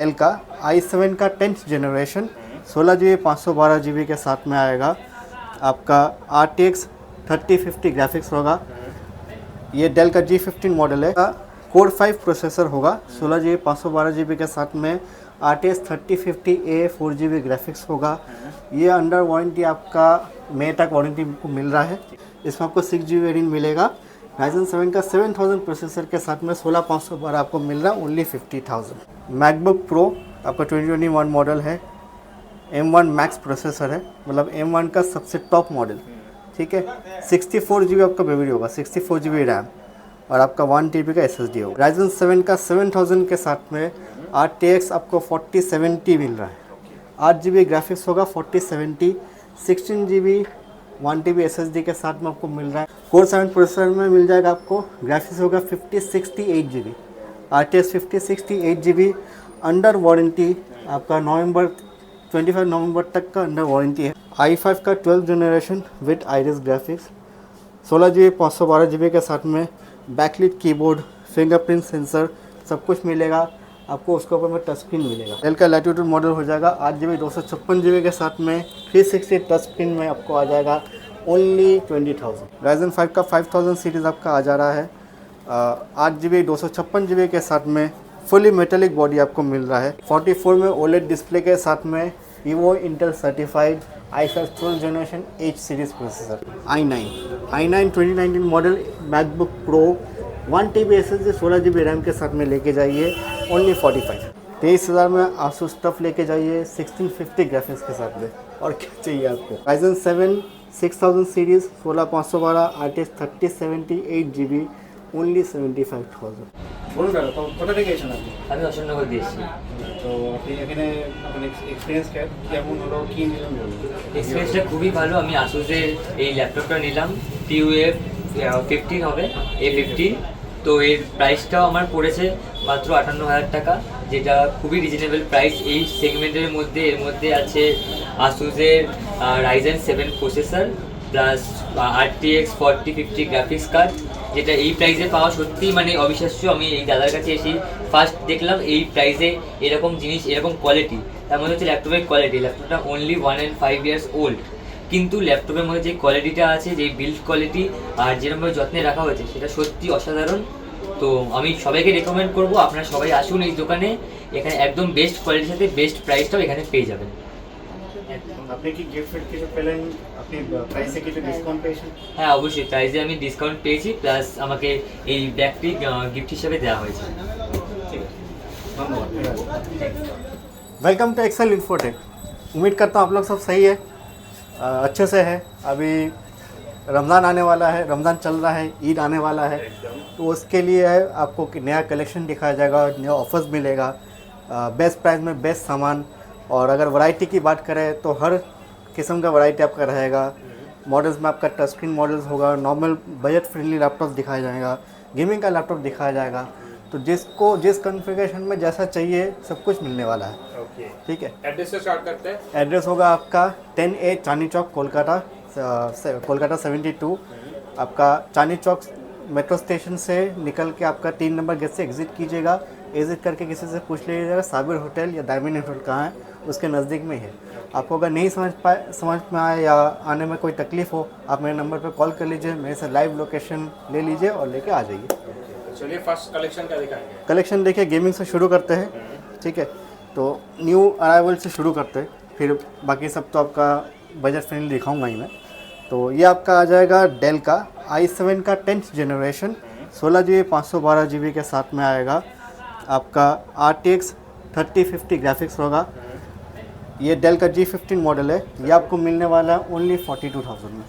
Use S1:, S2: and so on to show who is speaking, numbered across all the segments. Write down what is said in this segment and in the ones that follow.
S1: Del का i7 का 10th generation 16 GB 512 GB के साथ में आएगा। आपका RTX 3050 ग्राफिक्स होगा। ये डेल का G15 मॉडल है। कोर 5 प्रोसेसर होगा। 16 GB 512 GB के साथ में RTX 3050A 4GB ग्राफिक्स होगा। ये अंडर वारंटी आपका मई तक वारंटी को मिल रहा है। इसमें आपको 6GB वेरिएंट मिलेगा। Ryzen 7 का 7000 प्रोसेसर के साथ में 16512 आपको मिल रहा है ओनली 50,000। मैकबुक प्रो आपका 2021 मॉडल है। M1 मैक्स प्रोसेसर है, मतलब M1 का सबसे टॉप मॉडल, ठीक है। 64GB आपका मेमोरी होगा, 64GB रैम और आपका 1TB का SSD होगा। Ryzen 7 का 7000 के साथ में RTX आपको 4070 मिल रहा है। 8GB ग्राफिक्स होगा, 4070, 16GB 1TB SSD के साथ में आपको मिल रहा है। कोर 7 प्रोसेसर में मिल जाएगा आपको। ग्राफिक्स होगा 5068GB, RTX 5068GB। Under warranty आपका 25 नवंबर तक का अंडर वारंटी है। i5 का 12th generation with iris graphics 16GB 512GB के साथ में बैकलिट कीबोर्ड, फिंगरप्रिंट सेंसर सब कुछ मिलेगा आपको। उसके ऊपर में टच स्क्रीन मिलेगा। डेल का लैटिट्यूड मॉडल हो जाएगा 8GB 256GB के साथ में 360 टच स्क्रीन में आपको आ जाएगा ओनली 20,000। Ryzen 5 का 5000 सीरीज़ आपका आ जा रहा है। 8GB 256GB के साथ में फुली मेटेलिक बॉडी आपको मिल रहा है। 44 में OLED डिस्प्ले के साथ में Evo Intel certified i5 12th generation H series processor. i9 2019 model MacBook pro 1TB SSD 16GB RAM के साथ में लेके जाइए ओनली 45। 23,000 में आसूस टफ लेके जाइए 1650 ग्राफिक्स के साथ में। और क्या चाहिए आपको। Ryzen 7 6000 series 16512 RTX 3070 8GB only 75,000।
S2: বলুন দাদা, কোথা থেকে এসেছেন আপনি?
S3: আমি অশোকনগর দিয়েছি।
S2: তো আপনি এখানে মানে এক্সপিরিয়েন্স কেমন হলো, কি নিলেন বলুন।
S3: এক্সপিরিয়েন্সটা খুবই ভালো। আমি আসুসের এই ল্যাপটপটা নিলাম, TUF 15 হবে, A15। তো এর প্রাইসটাও আমার পড়েছে মাত্র 58,000 টাকা, যেটা খুবই রিজনেবল প্রাইস এই সেগমেন্টের মধ্যে। এর মধ্যে আছে আসুসের Ryzen 7 processor plus RTX 4050 graphics card, যেটা এই প্রাইসে পাওয়া সত্যিই মানে অবিশ্বাস্য। আমি এই দাদার কাছে এসে ফার্স্ট দেখলাম এই প্রাইসে এরকম জিনিস, এরকম কোয়ালিটি। তার মধ্যে হচ্ছে ল্যাপটপের কোয়ালিটি। ল্যাপটপটা অনলি 1 and 5 years ওল্ড, কিন্তু ল্যাপটপের মধ্যে যে কোয়ালিটিটা আছে, যে বিল্ড কোয়ালিটি আর যেরকমভাবে যত্নে রাখা হয়েছে, সেটা সত্যি অসাধারণ। তো আমি সবাইকে রেকমেন্ড করবো আপনারা সবাই আসুন এই দোকানে। এখানে একদম বেস্ট কোয়ালিটির সাথে বেস্ট প্রাইসটাও এখানে পেয়ে যাবেন।
S2: আপনি কি গিফট কিছু পেলেন? আপনি প্রাইসে কিছু ডিসকাউন্ট পেয়েছেন?
S3: হ্যাঁ অবশ্যই, প্রাইসে আমি ডিসকাউন্ট পেয়েছি, প্লাস আমাকে এই ব্যাগটি গিফট হিসেবে দেওয়া হয়েছে।
S2: ঠিক আছে, ধন্যবাদ।
S1: Welcome to Excel Infotech. उम्मीद करता हूँ आप लोग सब सही है, अच्छे से है। अभी रमज़ान आने वाला है, रमज़ान चल रहा है, ईद आने वाला है, तो उसके लिए आपको नया कलेक्शन दिखाया जाएगा, नया ऑफर्स मिलेगा, बेस्ट प्राइस में बेस्ट सामान। और अगर वैरायटी की बात करें तो हर किस्म का वैरायटी आपका रहेगा। मॉडल्स में आपका टच स्क्रीन मॉडल्स होगा, नॉर्मल बजट फ्रेंडली लैपटॉप दिखाया जाएगा, गेमिंग का लैपटॉप दिखाया जाएगा। तो जिसको जिस कॉन्फ़िगरेशन में जैसा चाहिए सब कुछ मिलने वाला है।
S2: ओके,
S1: ठीक है।
S2: एड्रेस से स्टार्ट करते हैं।
S1: एड्रेस होगा आपका 10A चांदनी चौक कोलकाता 72। आपका चांदनी चौक मेट्रो स्टेशन से निकल के आपका 3 नंबर गेट से एग्ज़िट कीजिएगा। एग्ज़िट करके किसी से पूछ लीजिएगा साबिर होटल या डायमंड होटल कहाँ है, उसके नज़दीक में है। आपको अगर नहीं समझ में आए या आने में कोई तकलीफ़ हो, आप मेरे नंबर पर कॉल कर लीजिए, मेरे से लाइव लोकेशन ले लीजिए और लेके आ जाइए।
S2: चलिए फर्स्ट कलेक्शन क्या दिखाएंगे?
S1: कलेक्शन देखिए, गेमिंग से शुरू करते हैं, ठीक है। तो न्यू अराइवल से शुरू करते हैं, फिर बाकी सब तो आपका बजट फ्रेंडली दिखाऊंगा ही मैं। तो ये आपका आ जाएगा डेल का i7 का 10th जनरेशन 16GB 512GB के साथ में आएगा। आपका RTX 3050 ग्राफिक्स होगा। ये डेल का G15 मॉडल है। ये आपको मिलने वाला है ओनली 42,000 में।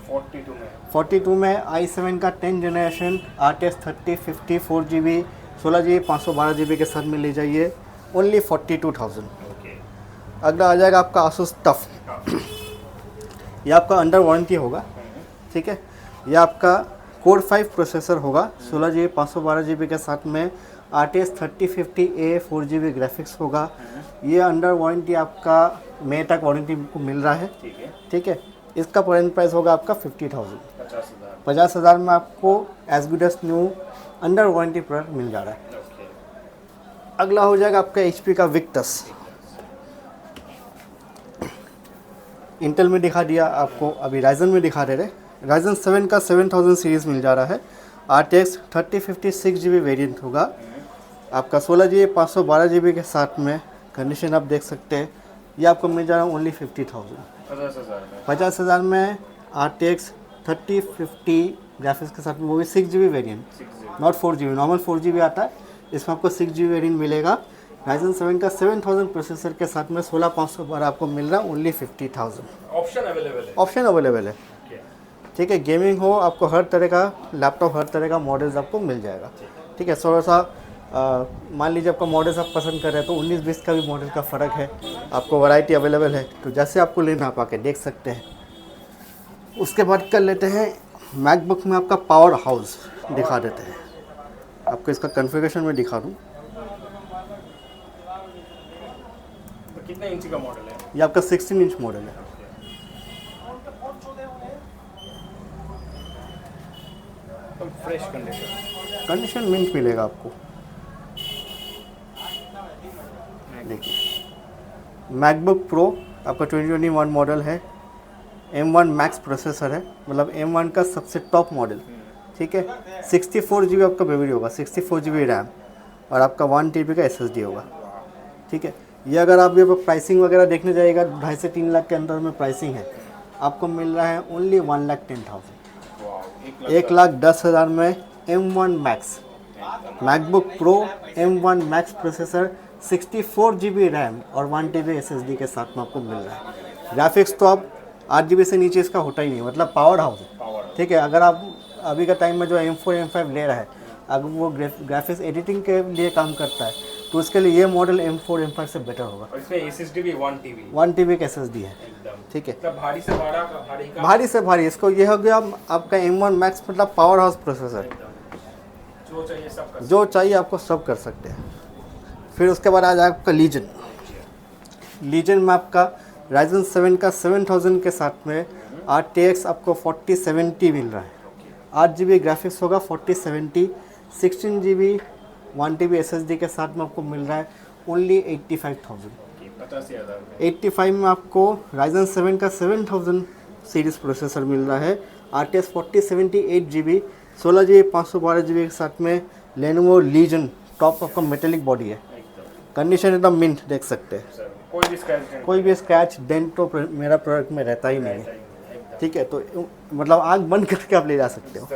S1: 42 में i7 का 10th generation RTX 3050 4GB 16GB 512GB के साथ में ले जाइए ओनली 42,000। अगला आ जाएगा आपका आसूस टफ। ये आपका अंडर वारंटी होगा, ठीक है। ये आपका कोर 5 प्रोसेसर होगा, 16GB 512GB के साथ में RTX 3050A 4GB ग्राफिक्स होगा। ये अंडर वारंटी आपका मई तक वारंटी को मिल रहा है, ठीक है। इसका प्रेजेंट प्राइस होगा आपका 50,000। 50,000 में आपको as good as new under warranty product मिल जा रहा है। अगला हो जाएगा आपका HP का विक्टस। इंटेल में दिखा दिया आपको, अभी राइजन में दिखा दे रहे। राइजन 7 का 7000 सीरीज़ मिल जा रहा है। RTX 3050 6GB वेरिएंट होगा आपका, 16GB 512GB के साथ में। कंडीशन आप देख सकते हैं, ये आपको मिल जा रहा है ओनली 50,000, 50,000 में। RTX 3050 ग्राफिक्स के साथ में, वो भी 6GB variant, not 4GB। Normal 4GB आता है, इसमें आपको 6GB वेरिएंट मिलेगा। राइजन 7 का 7000 प्रोसेसर के साथ में 16512 आपको मिल रहा है ओनली 50,000।
S2: ऑप्शन अवेलेबल है,
S1: ऑप्शन अवेलेबल है, ठीक है। गेमिंग हो, आपको हर तरह का लैपटॉप, हर तरह का मॉडल्स आपको मिल जाएगा, ठीक है। थोड़ा सा मान लीजिए आपका मॉडल्स आप पसंद कर रहे हैं तो 19-20 का भी मॉडल का फ़र्क है, आपको वैरायटी अवेलेबल है, तो जैसे आपको लेना आप आके देख सकते हैं। उसके बाद कर लेते हैं मैकबुक में आपका पावर हाउस दिखा देते हैं। आपको इसका कॉन्फ़िगरेशन में दिखा दूँ।
S2: तो कितने इंच का मॉडल है?
S1: ये आपका 16 इंच मॉडल है।
S2: तो फ्रेश कंडीशन,
S1: कंडीशन मिंट मिलेगा आपको। देखिए मैकबुक प्रो आपका 2021 मॉडल है, M1 मैक्स प्रोसेसर है, मतलब M1 का सबसे टॉप मॉडल, ठीक है। 64GB आपका मेमोरी होगा, 64GB रैम, और आपका 1TB का SSD होगा, ठीक है। ये अगर आप ये प्राइसिंग वगैरह देखने जाइएगा, 2.5 से 3 लाख के अंदर में प्राइसिंग है, आपको मिल रहा है ओनली 1,10,000, 1,10,000 में M1 max MacBook pro, M1 max processor, 64GB RAM और 1TB SSD के साथ में आपको मिल रहा है। ग्राफिक्स तो आप 8GB से नीचे इसका होता ही नहीं, मतलब पावर हाउस है, ठीक है। अगर आप अभी का टाइम में जो M4 M5 ले रहा है, अगर वो ग्राफिक्स एडिटिंग के लिए काम करता है तो उसके लिए ये मॉडल M4 M5 से बेटर होगा।
S2: और इसमें SSD भी
S1: 1TB का SSD है,
S2: एकदम,
S1: ठीक है।
S2: मतलब भारी से भारी का,
S1: भारी से भारी, इसको ये हो गया आपका M1 मैक्स, मतलब पावर हाउस प्रोसेसर,
S2: जो चाहिए सब कर,
S1: जो चाहिए आपको सब कर सकते हैं। फिर उसके बाद आ जाए आपका लीजन। लीजन में आपका राइजन 7 का 7000 के साथ में RTX आपको 4070 मिल रहा है। 8GB ग्राफिक्स होगा, 4070, 16GB 1TB SSD के साथ में आपको मिल रहा है ओनली 85,000। 85 में आपको राइजन 7 का 7000 सीरीज़ प्रोसेसर मिल रहा है। RTX 4070 8GB 16GB 512GB के साथ में लेनोवो लीजन टॉप आपका मेटेलिक बॉडी है। कंडीशन एकदम मिंट, देख सकते हैं, कोई भी स्क्रैच डेंट तो मेरा प्रोडक्ट में रहता ही नहीं है, ठीक है। तो मतलब आँख बंद करके आप ले जा सकते हो,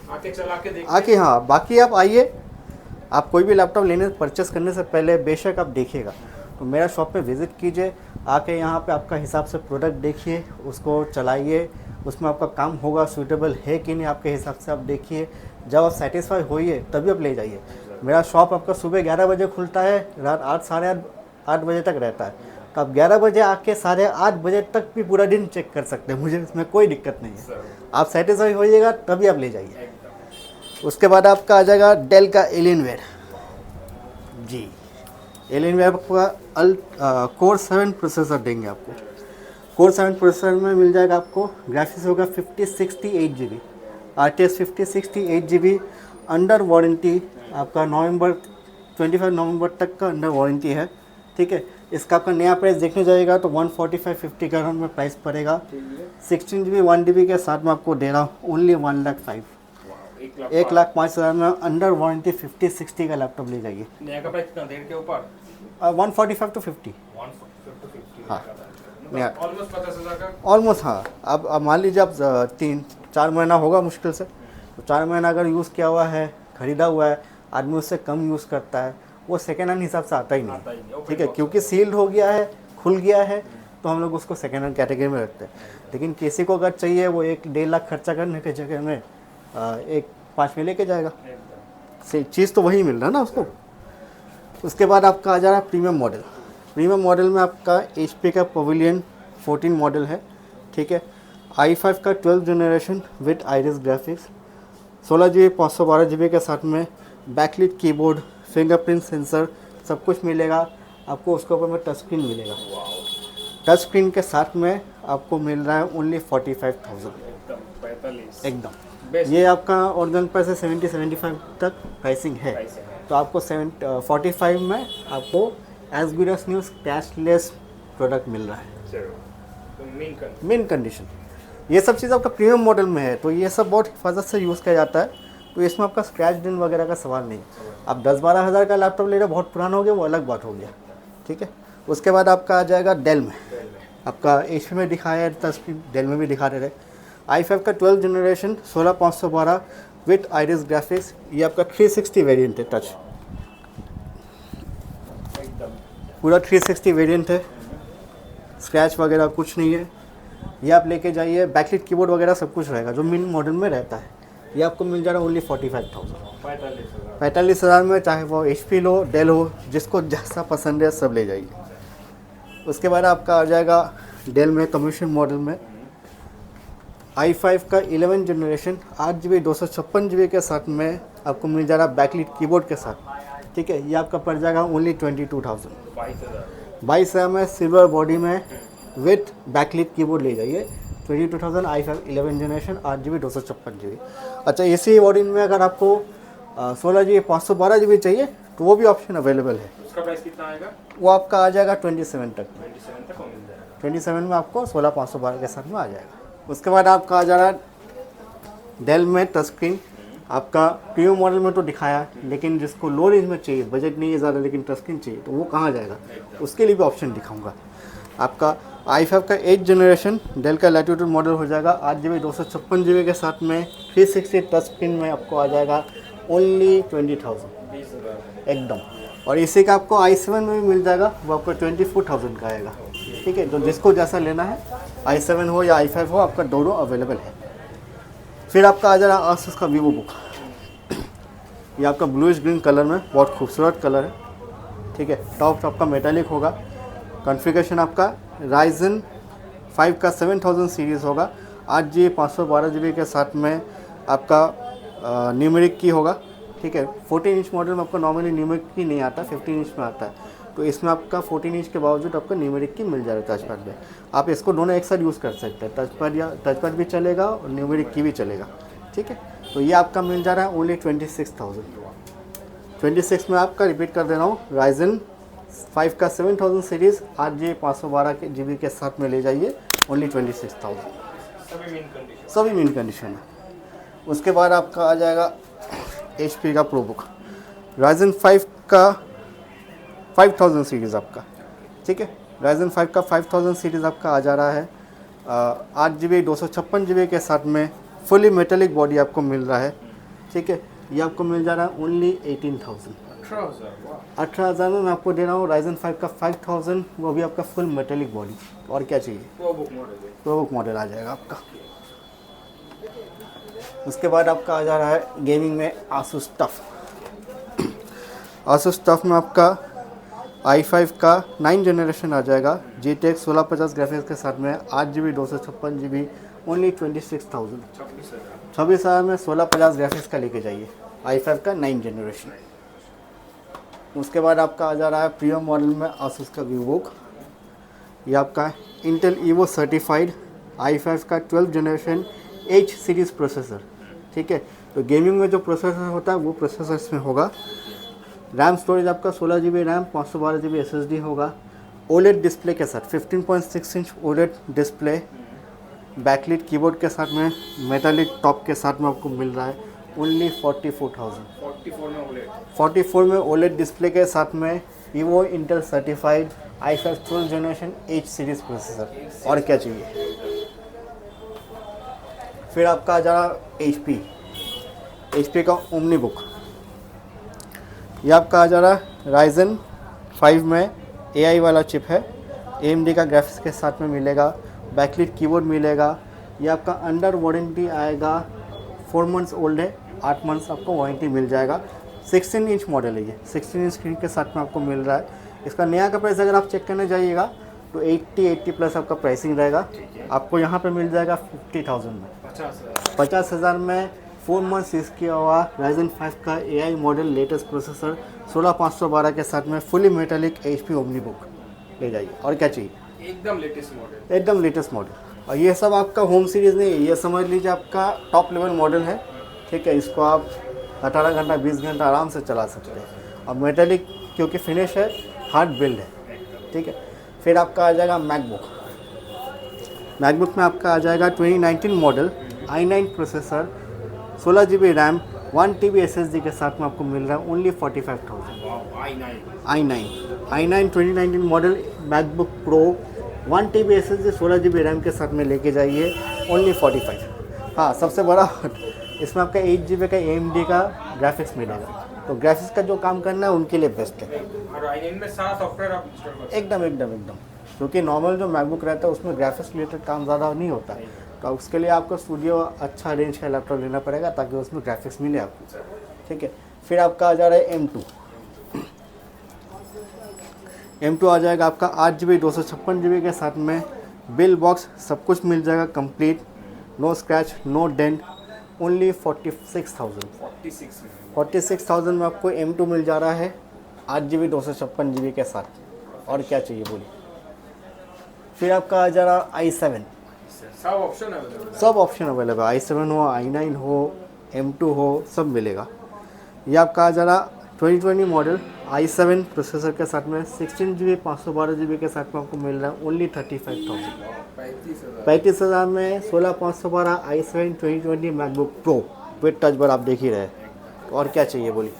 S2: आके चला के देख
S1: आके। हाँ, बाकी आप आइए, आप कोई भी लैपटॉप लेने परचेस करने से पहले बेशक आप देखिएगा, तो मेरा शॉप पे विज़िट कीजिए, आके यहाँ पे आपका हिसाब से प्रोडक्ट देखिए, उसको चलाइए, उसमें आपका काम होगा, सूटेबल है कि नहीं आपके हिसाब से आप देखिए। जब आप सेटिस्फाई होइए तभी आप ले जाइए। मेरा शॉप आपका सुबह 11 बजे खुलता है, रात 8 साढ़े 8 बजे तक रहता है, तो आप 11 बजे आके 8:30 बजे तक भी पूरा दिन चेक कर सकते हैं, मुझे इसमें कोई दिक्कत नहीं है। आप सेटिस्फाई होइएगा तभी आप ले जाइए। उसके बाद आपका आ जाएगा डेल का एलियनवेयर जी। एलियनवेयर आपका कोर 7 प्रोसेसर देंगे आपको। कोर 7 प्रोसेसर में मिल जाएगा आपको, ग्राफिक्स होगा 5060 8GB, RTX 5060 8GB, under warranty आपका 25 नवंबर तक का अंडर वारंटी है, ठीक है। इसका आपका नया प्राइस देखने जाएगा तो 14550 का अराउंड में प्राइस पड़ेगा। 16GB 1TB के साथ में आपको दे रहा हूँ ओनली 1,05,000, 1,05,000 में अंडर वारंटी 5060 का लैपटॉप ले जाइए।
S2: नया का प्राइस कितना, 1.5 के ऊपर
S1: 145 to 50,
S2: 150
S1: हाँ,
S2: ऑलमोस्ट 50,000 का।
S1: ऑलमोस्ट। हाँ, अब मान लीजिए आप 3-4 महीना होगा मुश्किल से, तो 4 महीना अगर यूज़ किया हुआ है, ख़रीदा हुआ है, आदमी उससे कम यूज़ करता है, वो सेकेंड हैंड हिसाब से आता ही नहीं, ठीक है। क्योंकि सील्ड हो गया है, खुल गया है, तो हम लोग उसको सेकेंड हैंड कैटेगरी में रखते हैं। लेकिन किसी को अगर चाहिए, वो 1-1.5 लाख खर्चा करने के जगह में 1-5 में लेके जाएगा, सही चीज़ तो वही मिल रहा है ना उसको। उसके बाद आपका आ जा रहा है प्रीमियम मॉडल। प्रीमियम मॉडल में आपका HP का पवेलियन 14 मॉडल है, ठीक है। i5 का 12th generation with iris graphics, 16GB 512GB के साथ में बैकलिट कीबोर्ड, फिंगरप्रिंट सेंसर, सब कुछ मिलेगा आपको। उसके ऊपर में टच स्क्रीन मिलेगा। टच स्क्रीन के साथ में आपको मिल रहा है ओनली 45,000,
S2: एकदम
S1: एकदम। ये आपका ओरिजिनल प्राइस है 70-75 तक प्राइसिंग है, तो आपको 45 में आपको as good as new cashless product मिल रहा है।
S2: चलो तो
S1: मेन कंडीशन ये सब चीज़ आपका प्रीमियम मॉडल में है, तो ये सब बहुत हिफाजत से यूज़ किया जाता है, तो इसमें आपका स्क्रैच दिन वगैरह का सवाल नहीं। आप 10-12 हज़ार का लैपटॉप ले रहे हो, बहुत पुराना हो गया, वो अलग बात हो गया, ठीक है। उसके बाद आपका आ जाएगा डेल में, आपका HP में दिखाया है, तस्वीर डेल में भी दिखा रहे थे। i5 का 12 जनरेशन 16512 विथ आइरिस ग्राफिक्स, ये आपका 360 वेरिएंट है, टच पूरा 360 वेरिएंट है, स्क्रैच वगैरह कुछ नहीं है। ये आप लेके जाइए, बैकलिट कीबोर्ड वगैरह सब कुछ रहेगा जो मिन मॉडल में रहता है। ये आपको मिल जा रहा है ओनली 45,000 में, चाहे वो HP लो, डेल हो, जिसको जैसा पसंद है सब ले जाइए। उसके बाद आपका आ जाएगा डेल में कमीशन मॉडल में i5 का 11 जनरेशन 8GB 256GB के साथ में आपको मिल जा रहा है बैकलिट कीबोर्ड के साथ, ठीक है। ये आपका पड़ जाएगा ओनली 22,000, 22,000 में सिल्वर बॉडी में विथ बैकलिट कीबोर्ड ले जाइए। 22,000 i5 11 जनरेशन 8GB 256GB। अच्छा, इसी बॉडी में अगर आपको 16GB 512GB चाहिए तो वो भी ऑप्शन अवेलेबल है।
S2: उसका प्राइस कितना आएगा?
S1: वो आपका आ जाएगा 27 तक,
S2: 27 तक मिल जाएगा।
S1: 27 में आपको 16,512 के साथ में आ जाएगा। उसके बाद आपका आ जा रहा है डेल में टच स्क्रीन, आपका प्रीमियम मॉडल में तो दिखाया, लेकिन जिसको लो रेंज में चाहिए, बजट नहीं है ज़्यादा लेकिन टच स्क्रीन चाहिए, तो वो कहाँ जाएगा, उसके लिए भी ऑप्शन दिखाऊंगा। आपका i5 का 8 जनरेशन डेल का लैटिट्यूड मॉडल हो जाएगा 8GB 256GB के साथ में 360 टच स्क्रीन में आपको आ जाएगा ओनली 20,000 एकदम। और इसी का आपको i7 में भी मिल जाएगा, वो आपको 24,000 का आएगा, ठीक है। तो जिसको जैसा लेना है, i7 हो या i5 हो, आपका दोनों अवेलेबल है। फिर आपका आ जा रहा आसूस का वीवो बुक, ये आपका ब्लूइश ग्रीन कलर में बहुत खूबसूरत कलर है, ठीक है। टॉप आपका मेटालिक होगा, कॉन्फ़िगरेशन आपका Ryzen 5 का 7000 सीरीज़ होगा, 8GB 512GB के साथ में आपका न्यूमेरिक की होगा, ठीक है। 14 इंच मॉडल में आपको नॉर्मली न्यूमेरिक की नहीं आता, 15 इंच में आता है, तो इसमें आपका 14 इंच के बावजूद आपका न्यूमेरिक की मिल जाएगा टच पैड में। आप इसको दोनों एक साथ यूज़ कर सकते हैं, टच पैड भी चलेगा और न्यूमेरिक की भी चलेगा, ठीक है। तो ये आपका मिल जा रहा है ओनली 26,000। 26 में आपका रिपीट कर दे रहा हूँ, Ryzen 5 का 7000 सीरीज़ 8GB 512GB के साथ में ले जाइए, ओनली 26,000, सभी मेन कंडीशन है। उसके बाद आपका आ जाएगा HP का प्रो बुक, Ryzen 5 का 5000 सीरीज़ आपका, ठीक है। Ryzen 5 का 5000 सीरीज़ आपका आ जा रहा है 8GB 256GB के साथ में, फुली मेटेलिक बॉडी आपको मिल रहा है, ठीक है। ये आपको मिल जा रहा है ओनली 18,000, 18,000 में मैं आपको दे रहा हूँ Ryzen 5 का 5000, वो भी आपका फुल मेटेलिक बॉडी। और क्या चाहिए, प्रो बुक मॉडल आ जाएगा आपका। उसके बाद आपका आ जा रहा है गेमिंग में Asus TUF में आपका i5 का 9 जनरेशन आ जाएगा, GTX 1650 ग्राफिक्स के साथ में 8GB 256GB ओनली 26,000, 26,000 में 1650 ग्राफिक्स का लेके जाइए, i5 का 9 जनरेशन। उसके बाद आपका आ जा रहा है प्रीमियम मॉडल में Asus का वीवोक, ये आपका इंटेल Evo सर्टिफाइड i5 का 12 जनरेशन H सीरीज़ प्रोसेसर, ठीक है। तो गेमिंग में जो प्रोसेसर होता है वो प्रोसेसर इसमें होगा। रैम स्टोरेज आपका 16GB रैम 512GB SSD होगा, OLED डिस्प्ले के साथ 15.6 inch OLED display, backlit keyboard के साथ में, मेटालिक टॉप के साथ में आपको मिल रहा है ओनली 44,000। 44 में OLED डिस्प्ले के साथ में Evo Intel certified i5 12 generation H series processor. और क्या चाहिए। फिर आपका आ जा रहा HP का ओमनी बुक, ये आपका आ जा रहा है Ryzen 5 में AI वाला चिप है, AMD का ग्राफिक्स के साथ में मिलेगा, बैकलिट कीबोर्ड मिलेगा। ये आपका अंडर वारंटी आएगा, 4 मंथ्स ओल्ड है, 8 मंथ्स आपको वारंटी मिल जाएगा। 16 इंच मॉडल है ये, 16 इंच स्क्रीन के साथ में आपको मिल रहा है। इसका नया का प्राइस अगर आप चेक करने जाइएगा तो 80 प्लस आपका प्राइसिंग रहेगा। आपको यहाँ पे मिल जाएगा 50,000 में, 50,000 में 4 मंथ्स इसकी हुआ Ryzen 5 का AI मॉडल लेटेस्ट प्रोसेसर 16512 के साथ में fully metallic HP omni book ले जाइए। और क्या चाहिए, एकदम लेटेस्ट मॉडल। और ये सब आपका होम सीरीज़ नहीं है, ये समझ लीजिए आपका टॉप लेवल मॉडल है, ठीक है। इसको आप 18 घंटा 20 घंटा आराम से चला सकते हैं। और मेटेलिक क्योंकि फिनिश है, हार्ड बिल्ड है, ठीक है। फिर आपका आ जाएगा मैकबुक में आपका आ जाएगा 2019 model i9 processor, 16 GB RAM, 1 TB SSD के साथ में आपको मिल रहा है only 45,000। i9 2019 model MacBook pro 1 TB SSD 16 GB RAM के साथ में लेके जाइए ओनली 45। हाँ, सबसे बड़ा इसमें आपका 8 GB का AMD का ग्राफिक्स मिलेगा, तो ग्राफिक्स का जो काम करना है उनके लिए बेस्ट है।
S4: और i9 में सारा सॉफ्टवेयर आप इंस्टॉल कर सकते
S1: एकदम क्योंकि नॉर्मल जो मैकबुक रहता है उसमें ग्राफिक्स रिलेटेड काम ज़्यादा नहीं होता है, तो उसके लिए आपको स्टूडियो अच्छा रेंज का लैपटॉप लेना पड़ेगा ताकि उसमें ग्राफिक्स मिले आपको, ठीक है। फिर आपका आ जा रहा है M2 आ जाएगा आपका 8 GB 256 GB के साथ में, बिल बॉक्स सब कुछ मिल जाएगा complete, no scratch no dent, only 46,000। 46,000 में आपको M2 मिल जा रहा है 8 GB 256 GB के साथ, और क्या चाहिए बोलिए। फिर आपका आ जा रहा i7,
S4: सब ऑप्शन अवेलेबल है।
S1: सब ऑप्शन अवेलेबल है, i7 हो, i9 हो, M2 हो, सब मिलेगा। ये आपका आ जा रहा 2020 मॉडल i7 प्रोसेसर के साथ में 16 GB 512 GB के साथ में आपको मिल रहा है ओनली 35,000। 35,000 में 16/512 i7 2020 MacBook pro with touch बर आप देख ही रहे हैं, और क्या चाहिए बोलिए।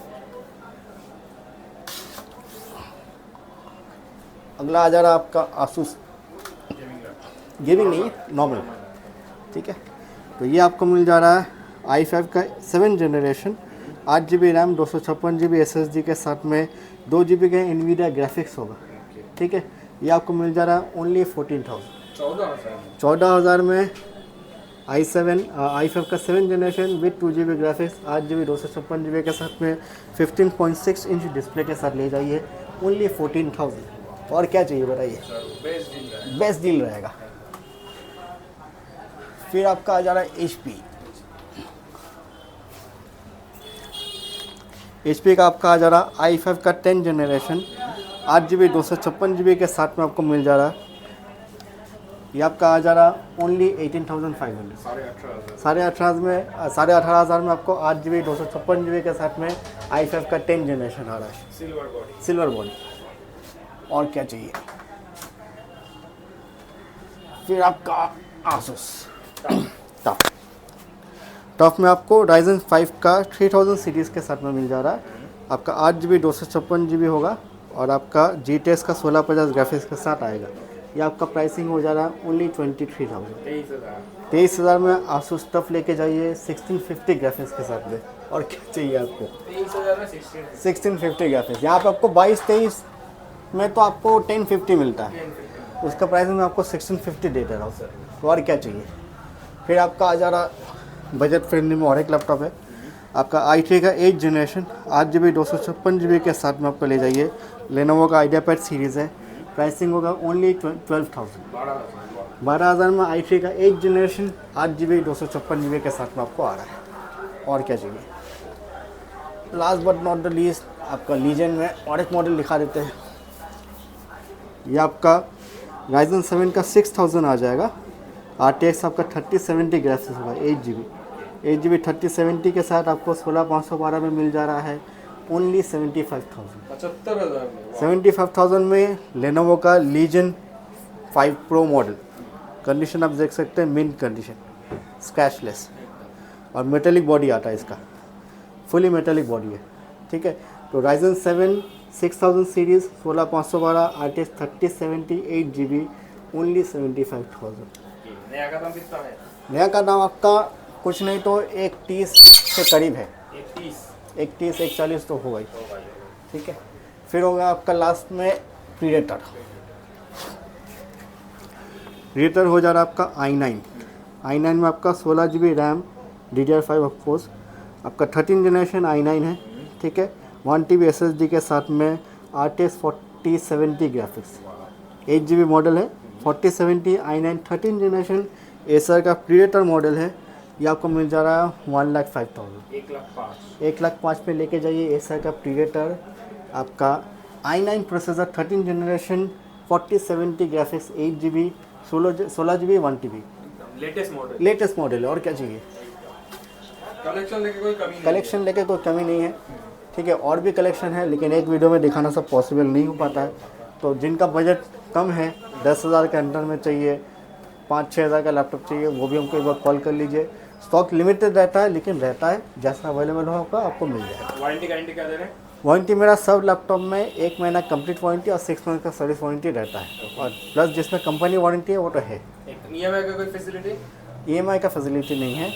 S1: अगला आ जा रहा आपका आसूस, गेमिंग नहीं है, नॉर्मल, ठीक है। तो ये आपको मिल जा रहा है i5 का 7 generation, 8 GB RAM 256 GB SSD के साथ में 2 GB का NVIDIA ग्राफिक्स होगा, ठीक है। ये आपको मिल जा रहा है ओनली 14,000। 14,000 में i5 का 7 generation with 2 GB graphics, 8 GB 256 GB के साथ में 15.6 इंच डिस्प्ले के साथ ले जाइए ओनली 14,000, और क्या चाहिए बताइए, बेस्ट डील रहेगा। फिर आपका आ जा रहा है HP का आपका आ जा रहा है i5 का 10 जनरेशन, 8 GB 256 GB के साथ में आपको मिल जा रहा है। ये आपका आ जा रहा ओनली 18,500, 18,500 में आपको 8 GB 256 GB के साथ में i5 का 10 जनरेशन आ रहा है, सिल्वर बॉडी, और क्या चाहिए। फिर आपका आसूस टफ में आपको Ryzen 5 का 3000 सीरीज़ के साथ में मिल जा रहा है, आपका 8 GB 256 GB होगा, और आपका GTX का 1650 ग्राफिक्स के साथ आएगा। ये आपका प्राइसिंग हो जा रहा है ओनली 23,000। 23,000 में आसूस टफ लेके जाइए 1650 ग्राफिक्स के साथ में, और क्या चाहिए आपको। 1650 ग्राफिक्स, यहाँ पे आपको 22-23 में तो आपको 1050 मिलता है, उसका प्राइस में आपको 1650 दे रहा हूँ, तो और क्या चाहिए। फिर आपका आ जा रहा बजट फ्रेंडली में और एक लैपटॉप है, आपका i3 का 8 जनरेशन, 8 GB 256 GB के साथ में आपको ले जाइए, लेनोवो का आइडियापैड सीरीज़ है, प्राइसिंग होगा ओनली 12,000। 12,000 में i3 का 8 जनरेशन 8 GB 256 GB के साथ में आपको आ रहा है, और क्या चाहिए। Last but not the least आपका लीजेंड में और एक मॉडल दिखा देते हैं। ये आपका Ryzen 7 का 6000 आ जाएगा, RTX आपका 3070 ग्राफिक्स होगा, 8 GB 3070 के साथ आपको 16,512 में मिल जा रहा है ओनली 75,000। 75,000 में लेनोवो का लीजन 5 प्रो मॉडल, कंडीशन आप देख सकते हैं मिंट कंडीशन, स्क्रैचलेस, और मेटेलिक बॉडी आता है इसका, फुली मेटेलिक बॉडी है, ठीक है। तो Ryzen 7 6000 series 16,512 RTX 3070 8 GB only 75,000।
S4: नया का दाम कितना है?
S1: नया का दाम आपका कुछ नहीं तो 130 के करीब है, 130-140 तो होगा ही, ठीक है। फिर होगा आपका लास्ट में प्रीडेटर हो जा रहा है आपका i9 में आपका 16 GB रैम DDR5 ऑफकोर्स, आपका 13 जनरेशन i9 है, ठीक है। 1 TB SSD के साथ में RTX 4070 ग्राफिक्स, 8 GB मॉडल है, 4070 i9 13 जनरेशन एसर का प्रीडेटर मॉडल है। ये आपको मिल जा रहा है 1,05,000, 1,05,000 पे लेके जाइए एसर का प्रीडेटर, आपका i9 processor 13 generation 4070 graphics, 8 GB 16 GB 1 TB latest model है, और क्या चाहिए।
S4: कलेक्शन लेके कोई कमी नहीं
S1: कलेक्शन लेके कोई कमी नहीं है, ठीक है। और भी कलेक्शन है लेकिन एक वीडियो में दिखाना सब पॉसिबल नहीं हो पाता है। तो जिनका बजट कम है, 10,000 के अंदर में चाहिए, 5-6 हज़ार का लैपटॉप चाहिए, वो भी हमको एक बार कॉल कर लीजिए। स्टॉक लिमिटेड रहता है लेकिन रहता है, जैसा अवेलेबल होगा आपको मिल जाएगा।
S4: वारंटी गारंटी क्या दे रहे हैं?
S1: वारंटी मेरा सब लैपटॉप में 1 महीना कंप्लीट वारंटी और 6 मंथ का सर्विस वारंटी रहता है, और प्लस जिसमें कंपनी वारंटी है वो तो है।
S4: एक EMI का कोई फैसिलिटी?
S1: EMI का फैसिलिटी नहीं है।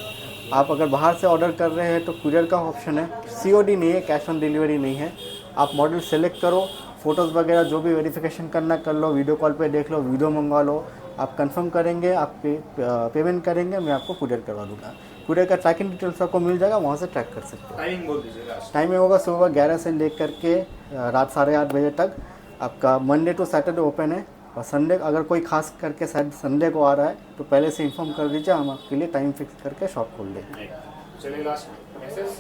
S1: आप अगर बाहर से ऑर्डर कर रहे हैं तो कुरियर का ऑप्शन है, COD नहीं है, कैश ऑन डिलीवरी नहीं है। आप मॉडल सेलेक्ट करो, फ़ोटोज़ वगैरह जो भी वेरिफिकेशन करना कर लो, वीडियो कॉल पे देख लो, वीडियो मंगवा लो, आप कंफर्म करेंगे, आप पेमेंट करेंगे, मैं आपको कुरियर करवा दूँगा। कुरियर का ट्रैकिंग डिटेल्स आपको मिल जाएगा, वहाँ से ट्रैक कर सकते हो।
S4: टाइमिंग बोल दीजिए लास्ट।
S1: टाइमिंग होगा सुबह 11 से लेकर के रात 8:30 बजे तक। आपका मंडे टू सैटरडे ओपन है, और संडे अगर कोई खास करके शायद संडे को आ रहा है तो पहले से इन्फॉर्म कर दीजिए, हम आपके लिए टाइम फिक्स करके शॉप खोल देंगे।
S4: चलिए लास्ट मैसेज।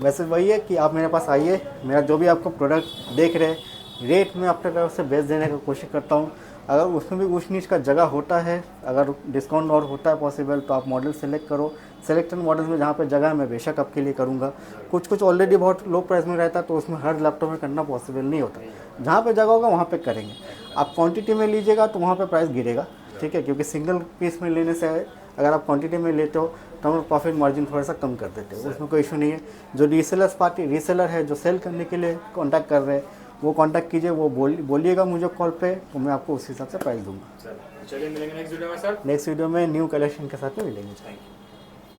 S1: वैसे वही है कि आप मेरे पास आइए, मेरा जो भी आपको प्रोडक्ट देख रहे हैं रेट में अपने तरफ से बेस्ट देने की कोशिश करता हूँ। अगर उसमें भी ऊँच नीच का जगह होता है, अगर डिस्काउंट और होता है पॉसिबल, तो आप मॉडल सेलेक्ट करो। सेलेक्टेड मॉडल्स में जहाँ पे जगह है मैं बेशक आपके लिए करूँगा। कुछ ऑलरेडी बहुत लो प्राइस में रहता है तो उसमें हर लैपटॉप में करना पॉसिबल नहीं होता। जहाँ पे जगह होगा वहाँ पे करेंगे। आप क्वांटिटी में लीजिएगा तो वहाँ पे प्राइस गिरेगा, ठीक है, क्योंकि सिंगल पीस में लेने से अगर आप क्वांटिटी में लेते हो तो हम प्रॉफिट मार्जिन थोड़ा सा कम कर देते हैं, उसमें कोई इशू नहीं है। जो रीसेलर है जो सेल करने के लिए कांटेक्ट कर रहे हैं वो कांटेक्ट कीजिए, वो बोलिएगा मुझे कॉल पे, तो मैं आपको उस हिसाब से प्राइस दूंगा।
S4: चलिए मिलेंगे नेक्स्ट वीडियो में सर।
S1: नेक्स्ट वीडियो में न्यू कलेक्शन के साथ में मिलेंगे।
S4: Thank you.